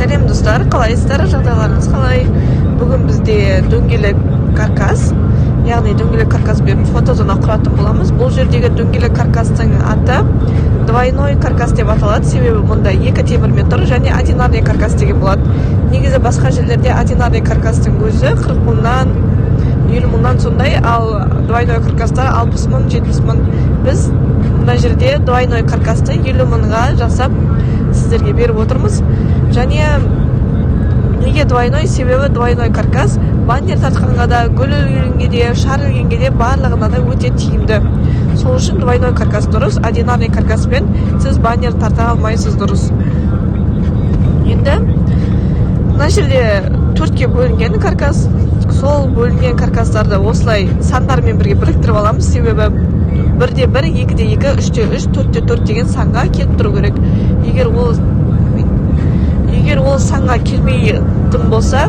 Сәлем достар, қалайсыздар? Жағдайларыңыз қалай? Бүгін бізде дөңгелек каркас, яғни дөңгелек каркаспен фотозона құратын боламыз. Бұл жердегі дөңгелек каркастың аты двойной каркас деп аталады, себебі мұнда екі темірмен тұр және одинарный каркас деген болады. Негізі басқа жерлерде одинарный каркастың өзі 40 мыңнан 50 мыңнан сондай, ал двойной каркастар 60 мың, 70 мың. Біз мына жерде двойной каркасты 50 мыңға жасап сіздерге беріп отырмыз. Және неге двойной? Себебі двойной каркас баннер тартқанға да, гүл ілгенге де, шар ілгенге де барлығына да өте тиімді. Сол үшін двойной каркас дұрыс, одинарный каркаспен сіз баннер тарта алмайсыз дұрыс. Енді мына жерде төртке бөлінген каркас, сол бөлінген каркастарды осылай сандармен бірге біріктіріп аламыз, себебі 1-де 1, 2-де 2, 3-те 3, 4-те 4 деген санға келіп тұру керек. Егер ол санға келмейтін болса,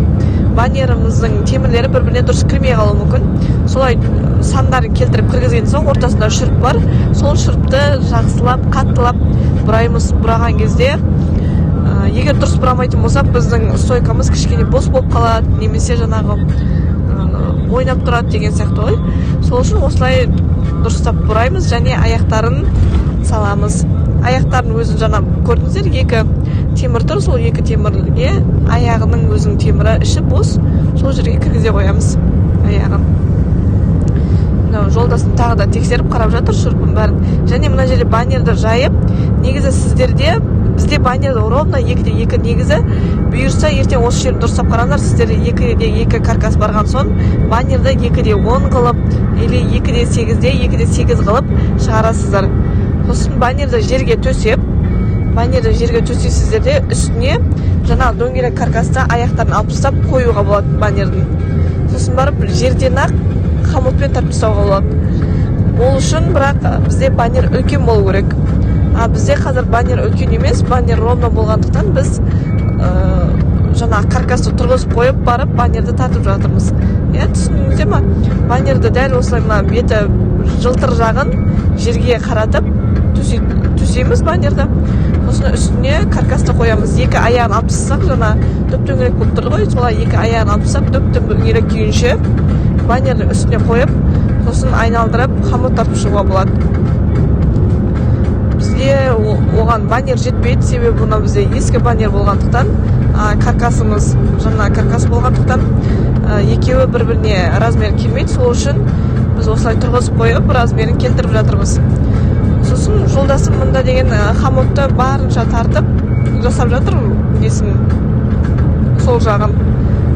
баннеріміздің темірлері бір-біріне дұрыс кірмей қалуы мүмкін. Солай сандарын келтіріп кіргізген соң ортасында шүріп бар. Сол шүріпті жақсылап, қаттылап бұраймыз. Бұраған кезде егер дұрыс бұрамайтын болса, біздің стойкамыз кішкене бос болып қалады, немесе жаңағы ойнап тұрады деген сияқты ғой. Сол үшін осылай дұрыстап бұраймыз және аяқтарын саламыз. Аяқтардың өзін жаңа көрдіңіздер, екі темір тұр, сол екі темірге аяғының өзінің темірі іші бос, сол жерге кіргізе қоямыз аяғын. Жолдасын тағы да тексеріп қарап жатыр шүрпін бәрін. Және мына жерде баннерді жайып, негізі бізде баннерді ровно 2-де 2, негізі бұйырса ертең осы жерін дұрыстап қараңдар, сіздерде 2-де 2 каркас барған соң баннерді 2-де 10 қылып, или 2-де 8-де 2-де 8 қылып шығарасыздар. Сосын баннерді жерге төсейсіздерде үстіне жаңа дөңгелек каркаста аяқтарын алып тастап қоюға болады баннердің. Сосын барып жерден ақ хомутпен тартып тастауға болады. Ол үшін бірақ бізде баннер үлкен болу керек. Бізде қазір баннер үлкен емес, баннер ровно болғандықтан біз жаңа каркасты тұрғызып қойып барып баннерді тартып жатырмыз. Түсіндіңіздер ме? Баннерді дәл осылай мына беті жылтыр жағын жерге қаратып төсейміз баннерді. Сосын үстіне каркасты қоямыз. Екі аяғын алып тастасақ, жаңа дөп-дөңгелек болып тұрды ғой, солай екі аяғын алып тастап, дөп-дөңгелек күйінше баннердің үстіне қойып, сосын айналдырып хомут тартып шығуға болады. Бізде оған баннер жетпейді, себебі бұны бізде ескі баннер болғандықтан, каркасымыз жаңа каркас болғандықтан екеуі бір-біріне размер келмейді. Сол үшін біз осылай тұрғызып қойып, размерін келтіріп жатырмыз. Сосын жолдасым мұнда деген хомутты барынша тартып жасап жатыр, несін сол жағын.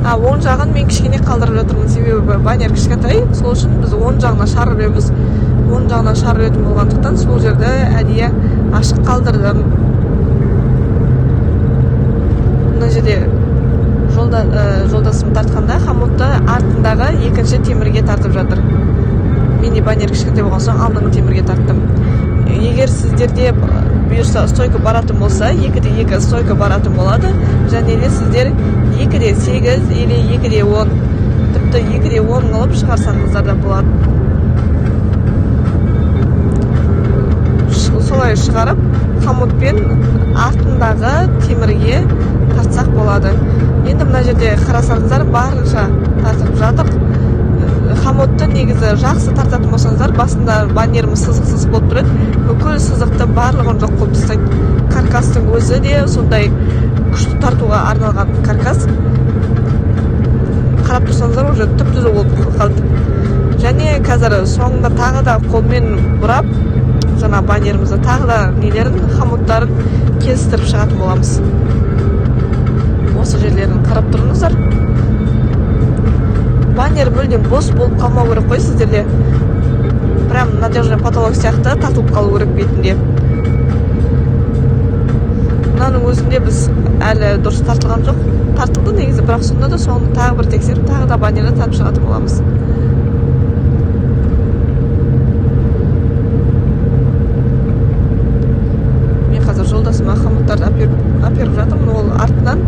Оң жағын мен кішкене қалдырып жатырмын, себебі баннер кішкентай, сол үшін біз оң жағына шарып өбіз. Оң жағына шарып өтім болғандықтан сол жерді әдейі ашық қалдырдым. Мына жерде жолдасым тартқанда хомутты артындағы екінші темірге тартып жатыр. Менде баннер кішкентай болған соң алдыңғы темірге тарттым. Егер сіздерде бұйырса стойка баратын болса, 2-де 2 стойка баратын болады. Және де сіздер 2-де 8 или 2-де 10, тіпті 2-де 10 қылып шығарсаңыздар да болады. Солай шығарып, хомутпен артындағы темірге тартсақ болады. Енді мына жерде қарасаңыздар, барынша тартып жатыр. Хомутты негізі жақсы тартатын болсаңыздар, басында баннеріміз сызық-сызық болып тұрады. Бүкіл сызықты барлығын жоқ қылып тастайды. Каркастың өзі де сондай күшті тартуға арналған каркас. Қарап тұрсаңыздар, уже түп-түзу болып қалды. Және қазір соңында тағы да қолмен бұрап, жаңа баннерімізді тағы да нелерін, хомуттарын келістіріп шығатын боламыз. Осы жерлерін қарап тұрыңыздар. Баннер мүлдем бос болып қалмау керек қой сіздерде. Прям надежный потолок сияқты тартылып қалу керек бетінде. Мынаның өзінде біз әлі дұрыс тартылған жоқ. Тартылды негізі, бірақ сонда да соны тағы бір тексеріп, тағы да баннерді тартып шығатын боламыз. Мен қазір жолдасыма хомуттарды әперіп жатырмын, ол артынан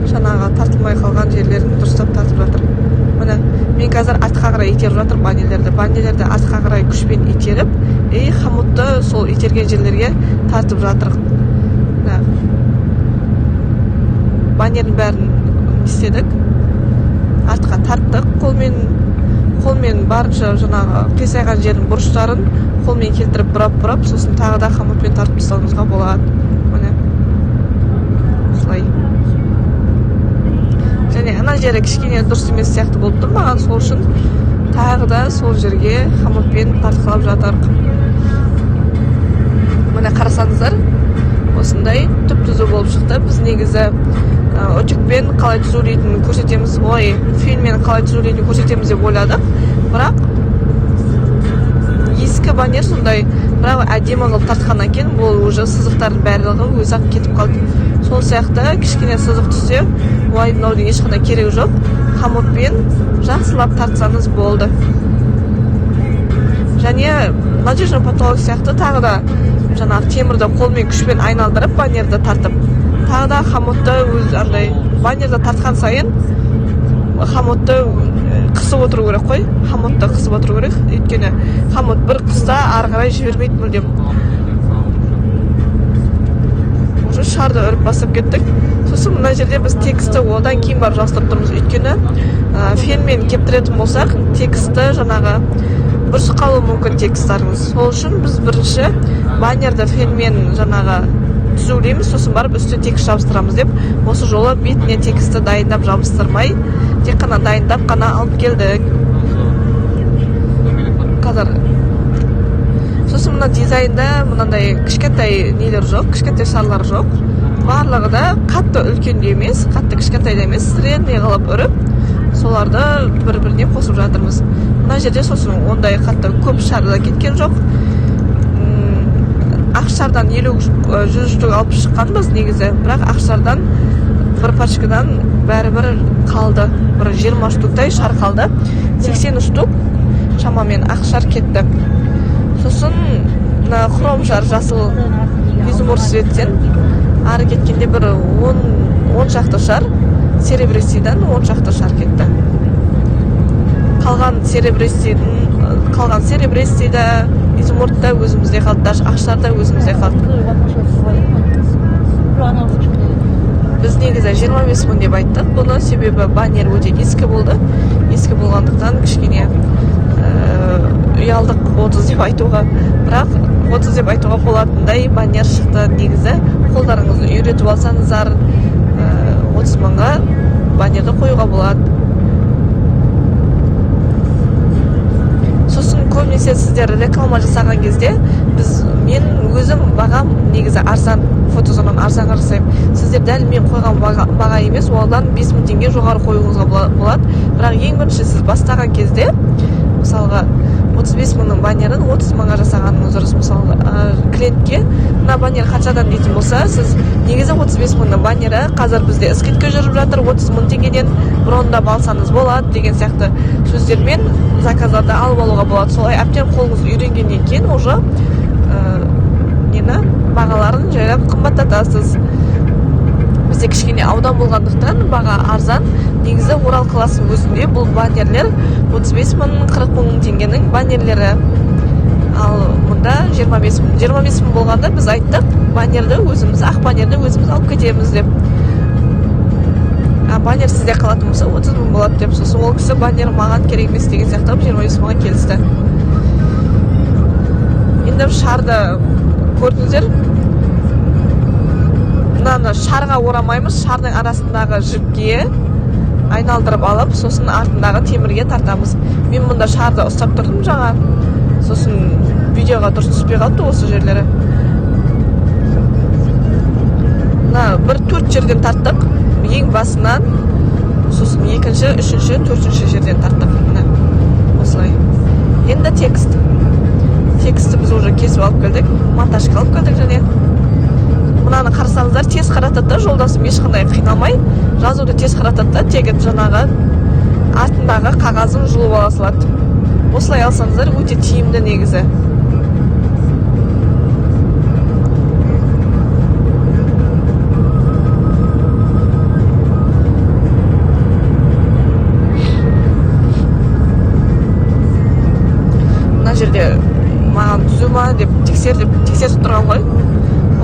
жаңағы тартылмай қалған жерлерін дұрыстап тартып жатыр. Мен қазір артқа қарай итеріп жатыр баннерлерді артқа қарай күшпен итеріп, хомутты сол итерген жерлерге тартып жатыр. баннердің бәрін істедік, артқа тарттық, қолмен барынша жаңағы қисайған жердің бұрыштарын қолмен келтіріп бұрап, сосын тағы да қамытпен тартып тастауымызға болады. Міне осылай. Және ана жері кішкене дұрыс емес сияқты болып тұр маған, сол үшін тағы да сол жерге қамытпен тартқылап жатырық. Міне қарасаңыздар, осындай түп-түзу болып шықты. Біз негізі өтікпен қалай түзулейтінін көрсетеміз, ой, фильммен қалай түзулейтінін көрсетеміз деп ойладық. Бірақ ескі баннер сондай, бірақ әдемі қылып тартқаннан кейін бұл уже сызықтардың барлығы өзі-ақ кетіп қалды. Сол сияқты кішкене сызық түссе, уайымдаудың ешқандай керегі жоқ. Қамытпен жақсылап тартсаңыз болды. Және надежный потолок сияқты тағы да жаңағы темірді қолмен күшпен айналдырып баннерді тартып, тағы да қамытты өз андай баннерді тартқан сайын қамытты қысып отыру керек қой, қамытты қысып отыру керек, өйткені қамыт бір қыста ары қарай жібермейді мүлдем. Уже шарды өріп басып кеттік. Сосын мына жерде біз тексті одан кейін барып жабыстырып тұрмыз, өйткені фенмен кептіретін болсақ, тексті жаңағы бұрыс қалуы мүмкін текстарыңыз. Сол үшін біз бірінші баннерді фенмен жаңағы түзулейміз, сосын барып үстіне текст жабыстырамыз деп, осы жолы бетіне тексті дайындап жабыстырмай, тек қана дайындап қана алып келдік. Қазір сосын мына дизайнда мынандай кішкентай нелер жоқ, кішкентай шарлар жоқ. Барлығы да қатты үлкен де емес, қатты кішкентай да емес, средний қылып үріп, соларды бір-біріне қосып жатырмыз. Мына жерде сосын ондай қатты көп шарда кеткен жоқ. Ақшардан 50-100 штук алып шыққанбыз негізі, бірақ ақшардан бір пачкадан бәрібір қалды, бір 20 штуктай шар қалды, 80 штук шамамен ақшар кетті. Сосын хром шар жасыл изумруд цветтен, ары кеткенде бір 10 шақты шар, серебристийдан 10 шақты шар кетті. Қалған серебристийді, изумрудта өзімізде қалды, даже ақшарда өзімізде қалды. Біз негізі 25 мың деп айттық. Бұны себебі баннер өте ескі болды. Ескі болғандықтан кішкене ұялдық 30 деп айтуға, бірақ 30 деп айтуға болатындай баннер шықты. Негізі қолдарыңызды үйретіп алсаңыздар 30 мыңға баннерді қоюға болады. Сосын көбінесе сіздер реклама жасаған кезде мен өзім бағам негізі арзан, фотозонан арзанға жасаймын. Сіздер дәл мен қойған баға емес, одан 5 мың теңге жоғары қоюыңызға болады. Бірақ ең бірінші сіз бастаған кезде, мысалға 35 мыңның баннерін 30 мыңға жасағаныңыз дұрыс. Мысалы клиентке мына баннер қаншадан дейтін болса, сіз негізі 35 мыңның баннері қазір бізде скидка жүріп жатыр, 30 мың теңгеден брондап алсаңыз болады деген сияқты сөздермен заказдарды алып алуға болады. Солай әбден қолыңыз үйренгеннен кейін уже бағаларын жайлап қымбаттатасыз. Бізде кішкене аудан болғандықтан баға арзан. Негізі Орал қаласының өзінде бұл баннерлер 35 мың, 40 мың теңгенің баннерлері. Ал мұнда 25 мың. 25 мың болғанда біз айттық, баннерді өзіміз, ақ баннерді өзіміз алып кетеміз деп. Баннер сізде қалатын болса 30 мың болады деп. Сосын ол кісі баннер маған керек емес деген сияқты 25 мыңға келісті. Енді шарды көрдіңіздер. Мынаны шарға орамаймыз, шардың арасындағы жіпке айналдырып алып, сосын артындағы темірге тартамыз. Мен мұнда шарды ұстап тұрдым жаңа, сосын видеоға дұрыс түспей қалды осы жерлері. Бір 4 жерден тарттық, ең басынан, сосын екінші, үшінші, төртінші жерден тарттық. Осылай. Енді текст. Тексті біз уже кесіп алып келдік, монтажға алып келдік және. Мынаны қарасаңыздар, тез қаратады, жолдасым ешқандай қиналмай, жазуды тез қаратады, тегін жаңағы артындағы қағазын жұлып ала салады. Осылай алсаңыздар, өте тиімді негізі. Мына жерде маған түзу ма деп тексеріп тұрған ғой.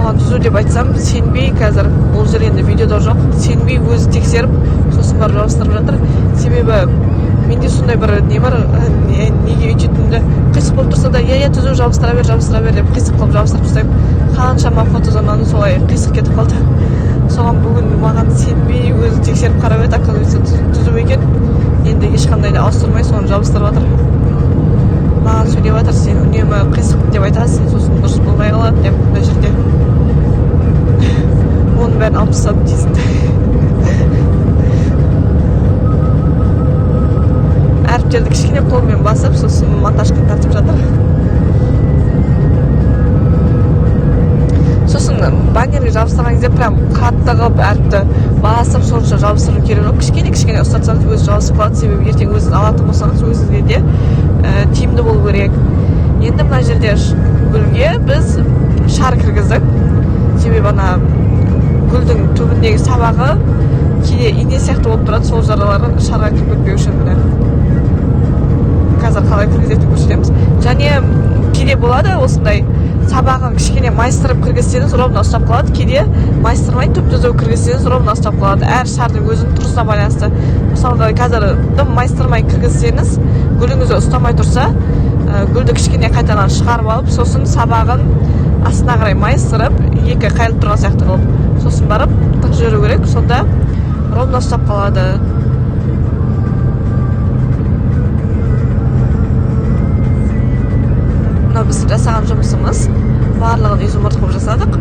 соған түзу деп айтсам сенбей, қазір ол жер енді видеода жоқ, сенбей өзі тексеріп сосын барып жабыстырып жатыр. Себебі менде сондай бір не бар, неге өйтетінімді қисық болып тұрса да иә түзу жабыстыра бер деп қисық қылып жабыстырып тастаймын. Қаншама фотозонаны солай қисық кетіп қалды. Соған бүгін маған сенбей өзі тексеріп қарап еді, оказывается түзу екен. Енді ешқандай да ауыстырмай соны жабыстырып жатыр. Маған сөйлеп жатыр, сен үнемі қисық деп айтасың, сосын дұрыс болмай қалады деп мына жерде. Оның бәрін алып тастадым дейсің. Әріптерді кішкене қолмен басып, сосын монтажға тартып жатыр. Сосын баннерге жабыстырған кезде прям қатты қылып әріпті басып сонша жабыстыру керек жоқ. Кішкене ұстатсаңыз өзі жабысып қалады. Себебі ертең өзіңіз алатын болсаңыз өзіңізге де тиімді болу керек. Енді мына жерде гүлге біз шар кіргіздік. Себебі ана гүлдің түбіндегі сабағы кейде ине сияқты болып тұрады, сол жарлары шарға кіріп кетпеу үшін міне. Қазір қалай кіргізетінін көрсетеміз. Және кейде болады осындай сабағын кішкене майыстырып кіргізсеңіз ровно ұстап қалады, кейде майыстырмай түп-түзу кіргізсеңіз ровно ұстап қалады. Әр шардың өзінің тұрысына байланысты. Мысалға қазір дым майыстырмай кіргізсеңіз, гүліңізді ұстамай тұрса, гүлді кішкене қайтадан шығарып алып, сосын сабағын астына қарай майыстырып, екі қайылып тұрған сияқты қылып, сосын барып тық жүру керек, сонда ровно ұстап қалады. Біз жасаған жұмысымыз барлығын изумруд қылып жасадық.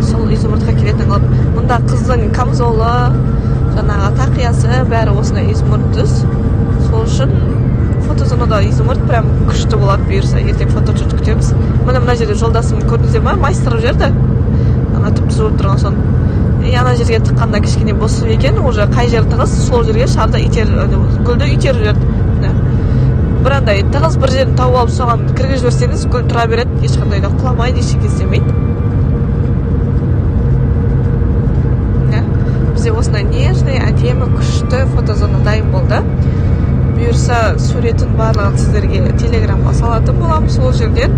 Сол изумрудқа келетін қылып, мұнда қыздың камзолы, жаңағы тақиясы бәрі осындай изумруд түс. Сол үшін фотозонада изумруд прям күшті болады. Бұйырса ертең фотожут күтеміз. Мына жерде жолдасым көрдіңіздер ме, майыстырып жерді. Ана түп-түзу болып тұрған соң. Ана жерге тыққанда кішкене бос екен, уже қай жер тығыз, сол жерге шарды гүлді итеріп жерді. Бірандай тығыз бір жерін тауып алып соған кіргізіп жіберсеңіз, гүл тұра береді, ешқандай да құламайды, ештеңе істемейді. Бізде осындай нежный, әдемі, күшті фотозона дайын болды. Бұйырса суретін барлығын сіздерге телеграмға салатын боламыз, сол жерден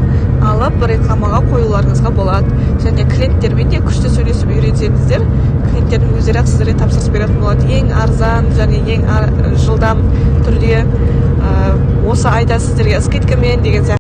алып рекламаға қоюларыңызға болады. Және клиенттермен де күшті сөйлесіп үйренсеңіздер, клиенттердің өздері сіздерге тапсырыс беретін болады. Ең арзан және ең жылдам түрде осы айда сіздерге скидкамен деген сияқты